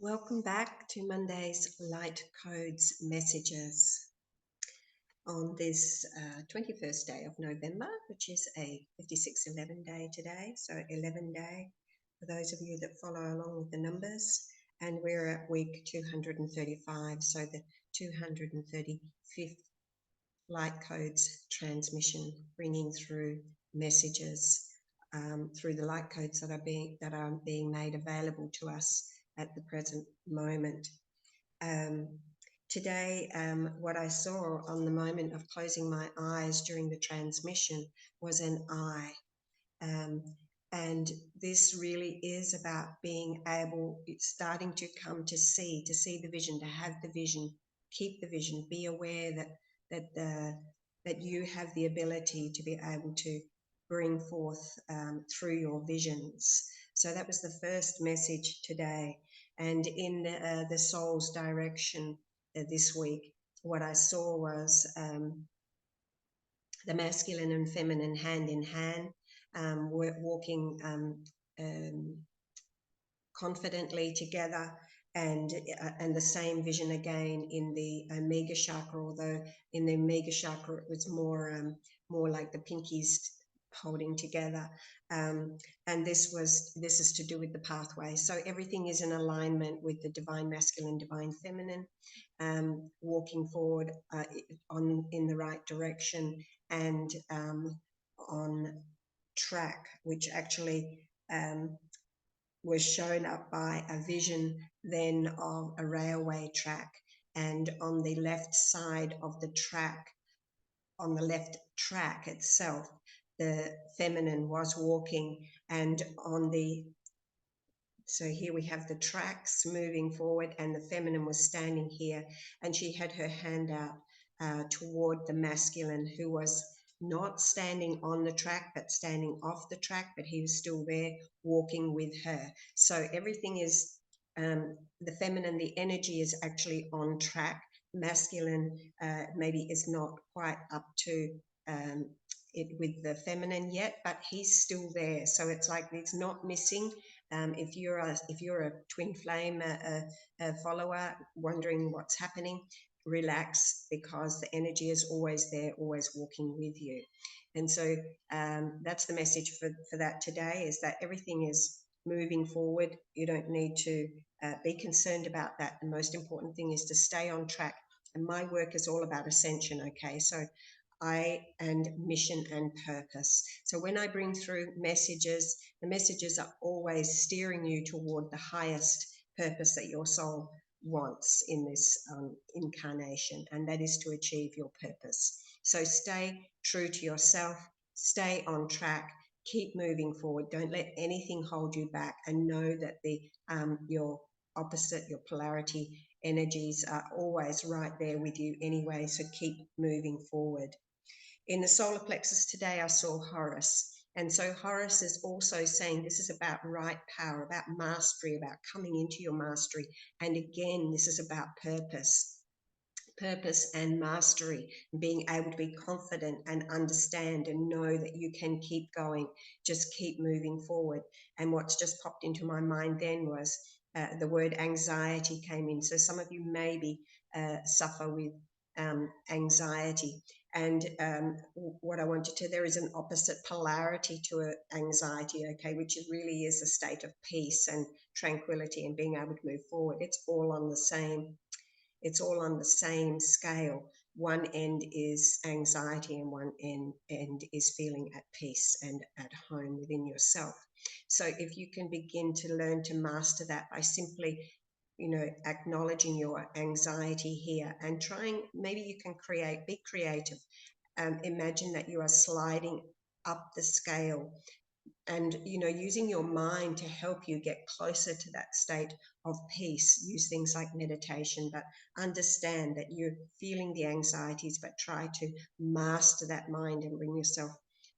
Welcome back to Monday's Light Codes Messages on this 21st day of November, which is a 5611 day today, so 11 day for those of you that follow along with the numbers. And we're at week 235, so the 235th Light Codes transmission, bringing through messages through the light codes that are being made available to us at the present moment. Today, what I saw on the moment of closing my eyes during the transmission was an eye. And this really is about being able, it's starting to come to see the vision, to have the vision, keep the vision, be aware that you have the ability to be able to bring forth through your visions. So that was the first message today. And in the soul's direction this week, what I saw was the masculine and feminine hand in hand, walking confidently together, and the same vision again in the Omega chakra, although in the Omega chakra it was more like the pinkies holding together, and this is to do with the pathway. So everything is in alignment with the divine masculine, divine feminine, walking forward in the right direction and on track, which actually was shown up by a vision then of a railway track, and on the left side of the track, on the left track itself, the feminine was walking, and so here we have the tracks moving forward, and the feminine was standing here, and she had her hand out toward the masculine, who was not standing on the track, but standing off the track, but he was still there walking with her. So everything is, the feminine, the energy is actually on track. Masculine maybe is not quite up to it with the feminine yet, but he's still there. So it's like it's not missing. If you're a twin flame follower wondering what's happening, relax, because the energy is always there, always walking with you. And so that's the message for that today, is that everything is moving forward. You don't need to be concerned about that. The most important thing is to stay on track. And my work is all about ascension, okay? So and mission and purpose. So when I bring through messages, the messages are always steering you toward the highest purpose that your soul wants in this incarnation, and that is to achieve your purpose. So stay true to yourself, stay on track, keep moving forward. Don't let anything hold you back, and know that your opposite, your polarity energies are always right there with you anyway, so keep moving forward. In the solar plexus today, I saw Horus. And so Horus is also saying this is about right power, about mastery, about coming into your mastery. And again, this is about purpose and mastery, being able to be confident and understand and know that you can keep going, just keep moving forward. And what's just popped into my mind then was the word anxiety came in. So some of you maybe suffer with anxiety. And what I want you to, there is an opposite polarity to anxiety, okay, which really is a state of peace and tranquility and being able to move forward. It's all on the same scale. One end is anxiety and one end is feeling at peace and at home within yourself. So if you can begin to learn to master that by simply acknowledging your anxiety here and trying, maybe you can be creative. Imagine that you are sliding up the scale and, using your mind to help you get closer to that state of peace. Use things like meditation, but understand that you're feeling the anxieties, but try to master that mind and bring yourself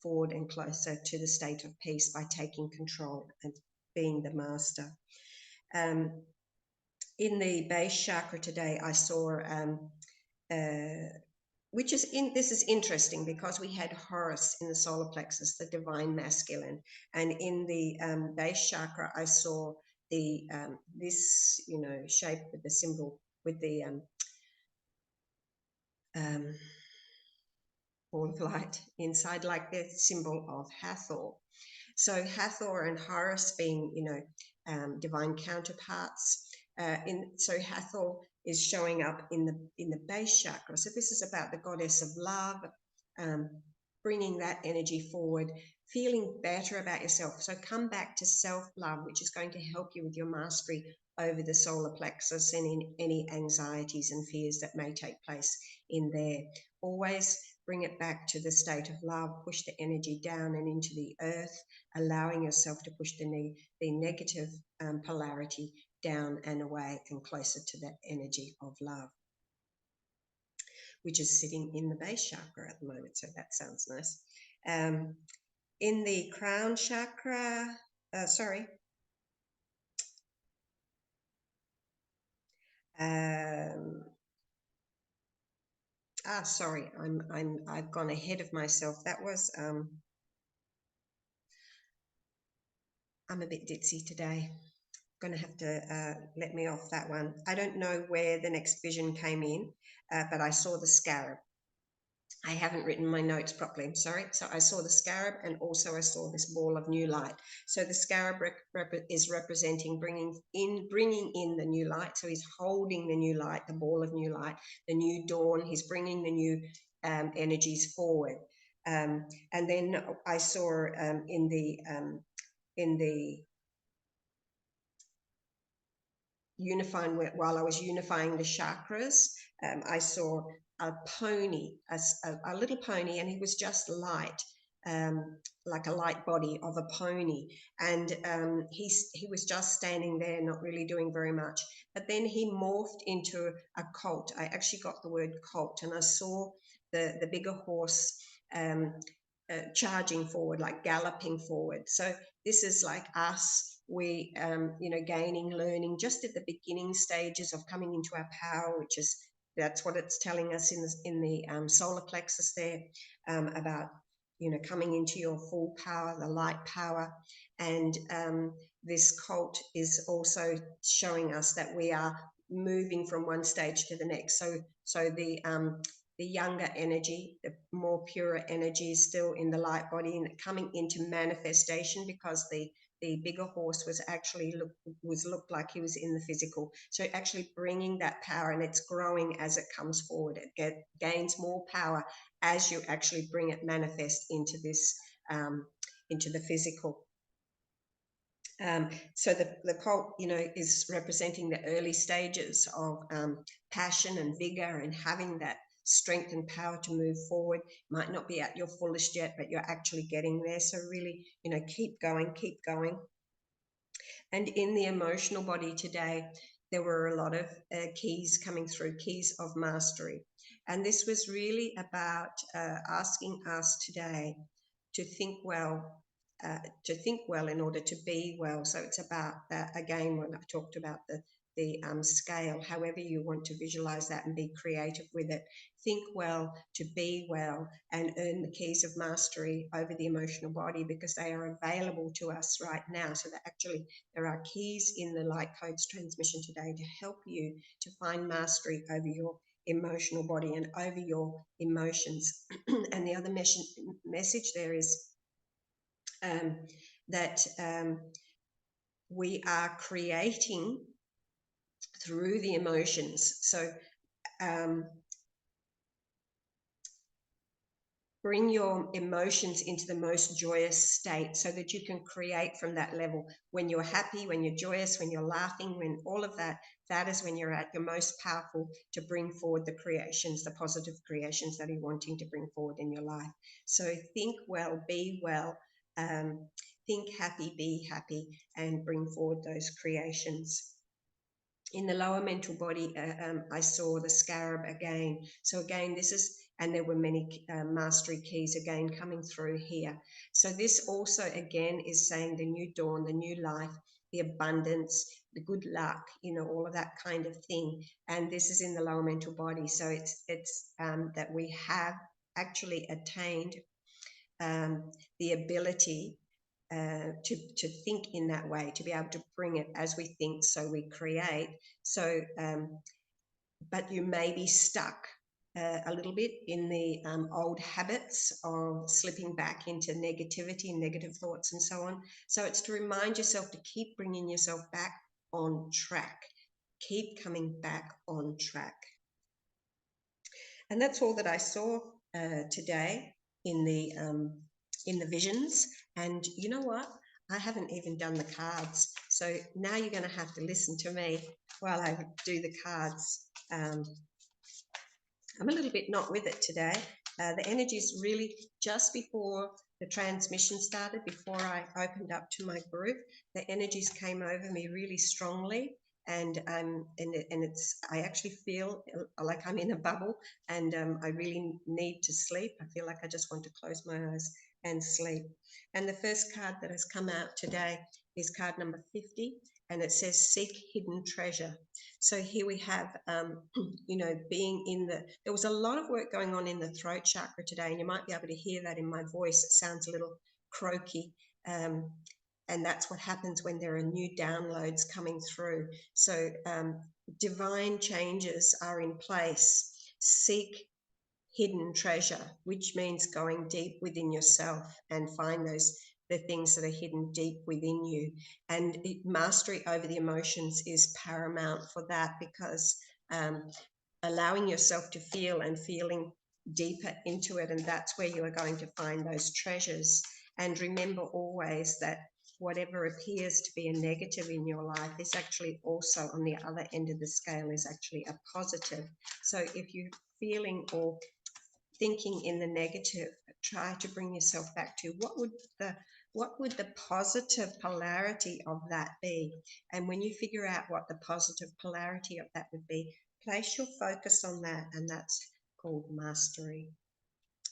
forward and closer to the state of peace by taking control and being the master. In the base chakra today, I saw, this is interesting because we had Horus in the solar plexus, the divine masculine, and in the base chakra, I saw this, you know, shape with the symbol, with the ball of light inside, like the symbol of Hathor. So Hathor and Horus being, you know, divine counterparts. So Hathor is showing up in the base chakra. So this is about the goddess of love, um, bringing that energy forward, feeling better about yourself. So come back to self-love, which is going to help you with your mastery over the solar plexus and in any anxieties and fears that may take place in there. Always bring it back to the state of love, push the energy down and into the earth, allowing yourself to push the negative polarity down and away and closer to that energy of love, which is sitting in the base chakra at the moment. So that sounds nice. In the crown chakra, sorry. Sorry, I've gone ahead of myself. That was, I'm a bit ditzy today. Going to have to let me off that one. I don't know where the next vision came in, but I saw the scarab. I haven't written my notes properly, I'm sorry. So I saw the scarab, and also I saw this ball of new light. So the scarab is representing bringing in the new light. So he's holding the new light, the ball of new light, the new dawn. He's bringing the new energies forward. And then I saw in the unifying, while I was unifying the chakras, I saw a pony, a little pony, and he was just light, like a light body of a pony, and he was just standing there, not really doing very much. But then he morphed into a colt. I actually got the word colt, and I saw the bigger horse charging forward, like galloping forward. So this is like us. We, you know, gaining, learning, just at the beginning stages of coming into our power, which is, that's what it's telling us in the solar plexus there, about, you know, coming into your full power, the light power. And this cult is also showing us that we are moving from one stage to the next. So the younger energy, the more pure energy is still in the light body and coming into manifestation, because the bigger horse was actually looked like he was in the physical. So actually bringing that power, and it's growing as it comes forward. It gains more power as you actually bring it manifest into this, into the physical. So the cult, you know, is representing the early stages of passion and vigor and having that strength and power to move forward. Might not be at your fullest yet, but you're actually getting there. So really, you know, keep going, keep going. And in the emotional body today, there were a lot of keys coming through, keys of mastery. And this was really about asking us today to think well, in order to be well. So it's about, again, when I talked about the scale, however you want to visualize that and be creative with it. Think well to be well and earn the keys of mastery over the emotional body, because they are available to us right now. So that actually there are keys in the light codes transmission today to help you to find mastery over your emotional body and over your emotions. And the other message there is that we are creating through the emotions. So bring your emotions into the most joyous state so that you can create from that level. When you're happy, when you're joyous, when you're laughing, when all of that, that is when you're at your most powerful to bring forward the creations, the positive creations that you're wanting to bring forward in your life. So think well, be well, think happy, be happy, and bring forward those creations. In the lower mental body, I saw the scarab again. So again, this is, and there were many mastery keys again coming through here. So this also again is saying the new dawn, the new life, the abundance, the good luck, you know, all of that kind of thing. And this is in the lower mental body. So it's that we have actually attained the ability to think in that way, to be able to bring it as we think, so we create. So, but you may be stuck a little bit in the old habits of slipping back into negativity and negative thoughts and so on. So it's to remind yourself to keep bringing yourself back on track. Keep coming back on track. And that's all that I saw today in the visions. And you know what? I haven't even done the cards. So now you're going to have to listen to me while I do the cards. I'm a little bit not with it today. The energy is really just before the transmission started, before I opened up to my group, the energies came over me really strongly. And it's, I actually feel like I'm in a bubble, and I really need to sleep. I feel like I just want to close my eyes and sleep. And the first card that has come out today is card number 50, and it says seek hidden treasure. So here we have, you know, being in the, there was a lot of work going on in the throat chakra today, and you might be able to hear that in my voice. It sounds a little croaky. And that's what happens when there are new downloads coming through. So divine changes are in place. Seek hidden treasure, which means going deep within yourself and find the things that are hidden deep within you. And mastery over the emotions is paramount for that, because allowing yourself to feel and feeling deeper into it, and that's where you are going to find those treasures. And remember always that whatever appears to be a negative in your life is actually also on the other end of the scale is actually a positive. So if you're feeling or thinking in the negative, try to bring yourself back to what would the positive polarity of that be? And when you figure out what the positive polarity of that would be, place your focus on that, and that's called mastery.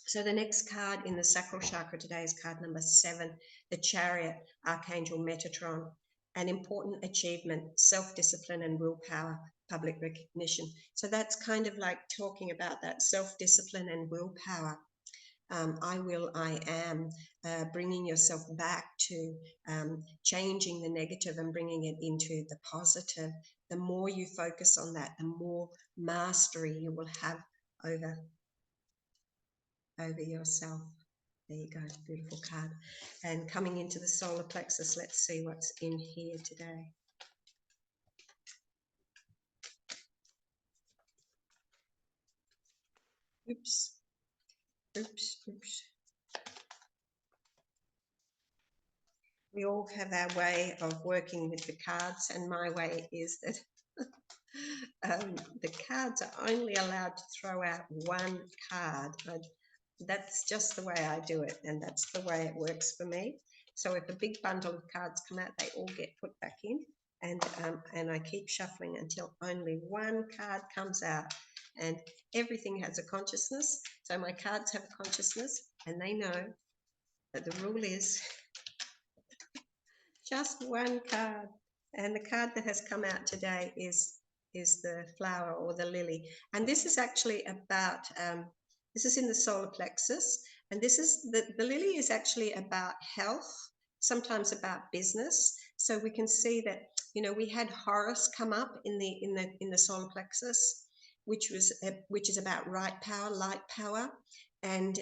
So the next card in the sacral chakra today is card number 7, the Chariot, Archangel Metatron. An important achievement, self-discipline and willpower, public recognition. So that's kind of like talking about that self-discipline and willpower. I will, I am, bringing yourself back to changing the negative and bringing it into the positive. The more you focus on that, the more mastery you will have over yourself. There you go, beautiful card. And coming into the solar plexus, let's see what's in here today. Oops. We all have our way of working with the cards, and my way is that the cards are only allowed to throw out one card. That's just the way I do it, and that's the way it works for me. So if a big bundle of cards come out, they all get put back in, and I keep shuffling until only one card comes out. And everything has a consciousness, so my cards have a consciousness, and they know that the rule is just one card. And the card that has come out today is the flower, or the lily. And this is actually about, this is in the solar plexus. And this is, the lily is actually about health, sometimes about business. So we can see that, you know, we had Horus come up in the solar plexus, which is about right power, light power. And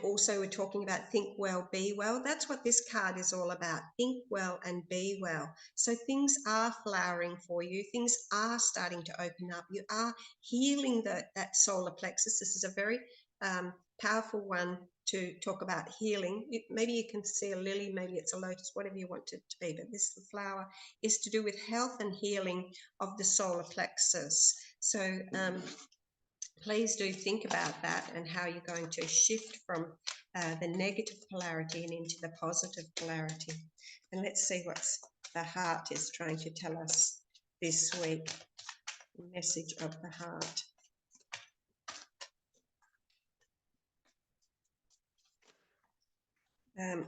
also we're talking about think well, be well. That's what this card is all about. Think well and be well. So things are flowering for you. Things are starting to open up. You are healing that solar plexus. This is a very powerful one to talk about healing. Maybe you can see a lily, maybe it's a lotus, whatever you want it to be. But this flower is to do with health and healing of the solar plexus. So please do think about that, and how you're going to shift from the negative polarity and into the positive polarity. And let's see what the heart is trying to tell us this week. Message of the heart.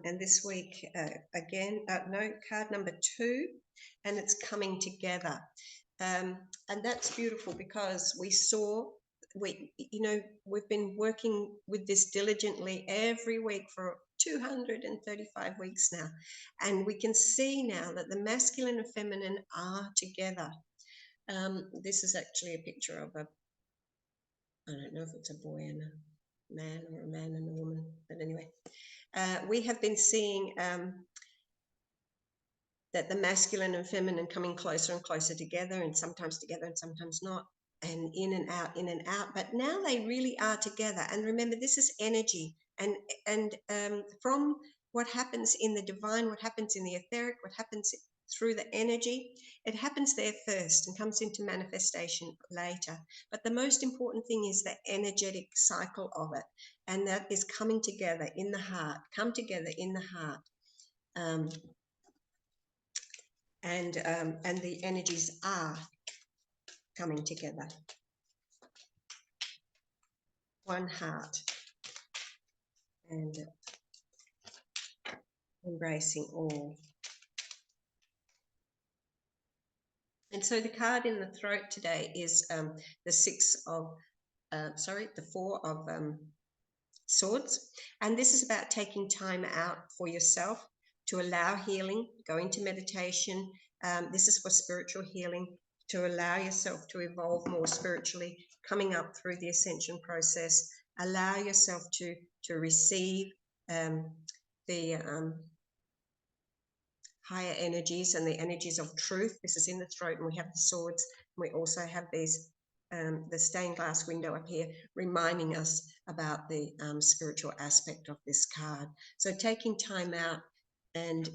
And this week, again, card number 2, and it's coming together. And that's beautiful, because we've been working with this diligently every week for 235 weeks now. And we can see now that the masculine and feminine are together. This is actually a picture of a, I don't know if it's a boy and a man or a man and a woman, but anyway. We have been seeing that the masculine and feminine coming closer and closer together, and sometimes not, and in and out. But now they really are together. And remember, this is energy. And from what happens in the divine, what happens in the etheric, what happens through the energy, it happens there first and comes into manifestation later. But the most important thing is the energetic cycle of it. And that is coming together in the heart, come together in the heart. And the energies are coming together. One heart. And embracing all. And so the card in the throat today is the Four of Swords. And this is about taking time out for yourself to allow healing, go into meditation. This is for spiritual healing, to allow yourself to evolve more spiritually, coming up through the ascension process. Allow yourself to receive the higher energies and the energies of truth. This is in the throat, and we have the swords. We also have these the stained glass window up here reminding us about the spiritual aspect of this card. So taking time out and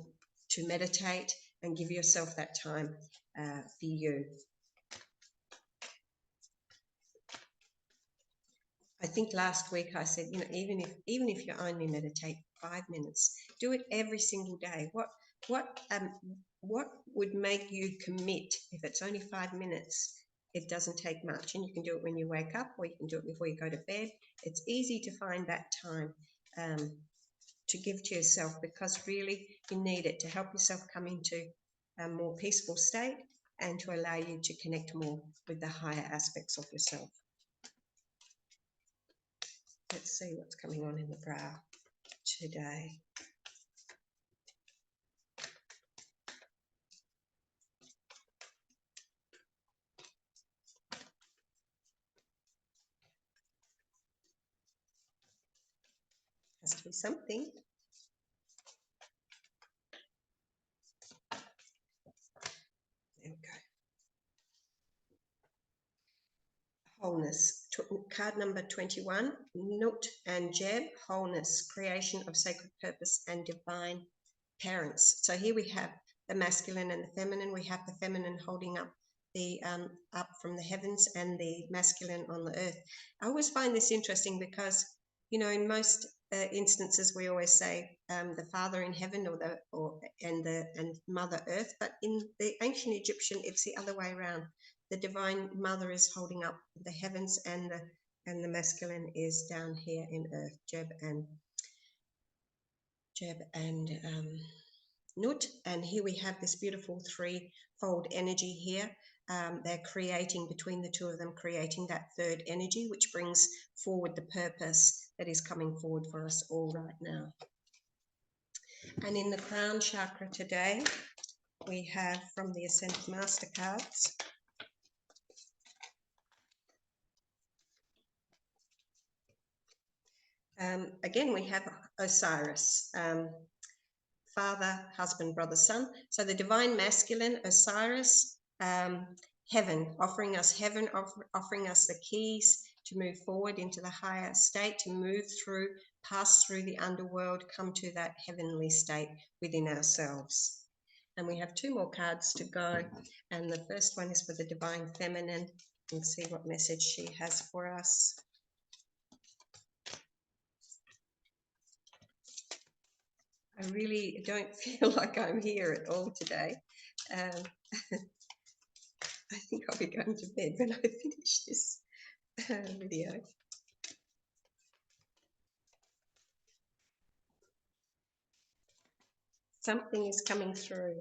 to meditate and give yourself that time for you. I think last week I said, you know, even if you only meditate 5 minutes, do it every single day. What would make you commit if it's only 5 minutes? It doesn't take much, and you can do it when you wake up, or you can do it before you go to bed. It's easy to find that time to give to yourself, because really you need it to help yourself come into a more peaceful state and to allow you to connect more with the higher aspects of yourself. Let's see what's coming on in the brow today. Has to be something. There we go. Wholeness. Card number 21, Nut and Jeb, wholeness, creation of sacred purpose and divine parents. So here we have the masculine and the feminine. We have the feminine holding up the up from the heavens, and the masculine on the earth. I always find this interesting because, you know, in most instances we always say the Father in heaven and Mother Earth, but in the ancient Egyptian it's the other way around. The Divine Mother is holding up the heavens, and the masculine is down here in earth, Jeb and Nut. And here we have this beautiful threefold energy here. They're creating, between the two of them, creating that third energy, which brings forward the purpose that is coming forward for us all right now. And in the crown chakra today, we have from the Ascended Master cards, again, we have Osiris, father, husband, brother, son. So the divine masculine, Osiris, heaven, offering us the keys to move forward into the higher state, to move through, pass through the underworld, come to that heavenly state within ourselves. And we have 2 more cards to go. And the first one is for the divine feminine. Let's see what message she has for us. I really don't feel like I'm here at all today. I think I'll be going to bed when I finish this video. Something is coming through.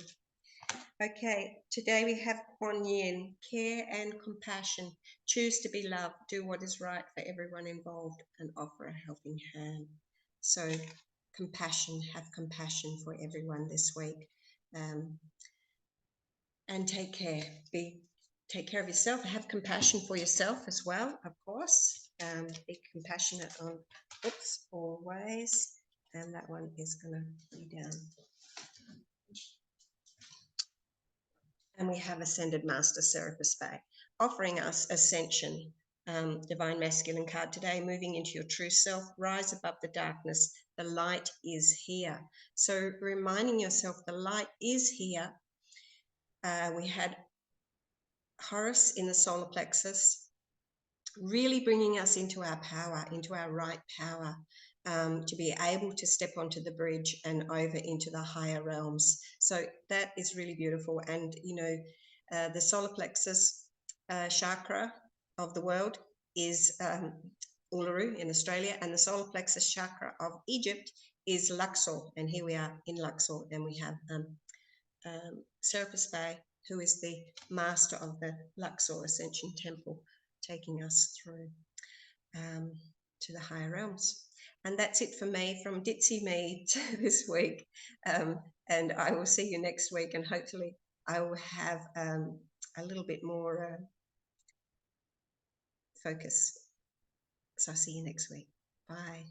Okay, today we have Kuan Yin, care and compassion. Choose to be loved, do what is right for everyone involved, and offer a helping hand. So compassion, have compassion for everyone this week. And take care. Take care of yourself. Have compassion for yourself as well, of course. Be compassionate on, always. And that one is going to be down. And we have Ascended Master Serapis Bay, offering us ascension. Divine Masculine card today, moving into your true self, rise above the darkness. The light is here. So reminding yourself the light is here. We had Horus in the solar plexus, really bringing us into our power, into our right power, to be able to step onto the bridge and over into the higher realms. So that is really beautiful. And, you know, the solar plexus chakra of the world is Uluru in Australia, and the solar plexus chakra of Egypt is Luxor. And here we are in Luxor, and we have Serapis Bay, who is the master of the Luxor Ascension Temple, taking us through to the higher realms. And that's it for me from Ditzy Me this week. And I will see you next week, and hopefully I will have a little bit more focus. So I'll see you next week. Bye.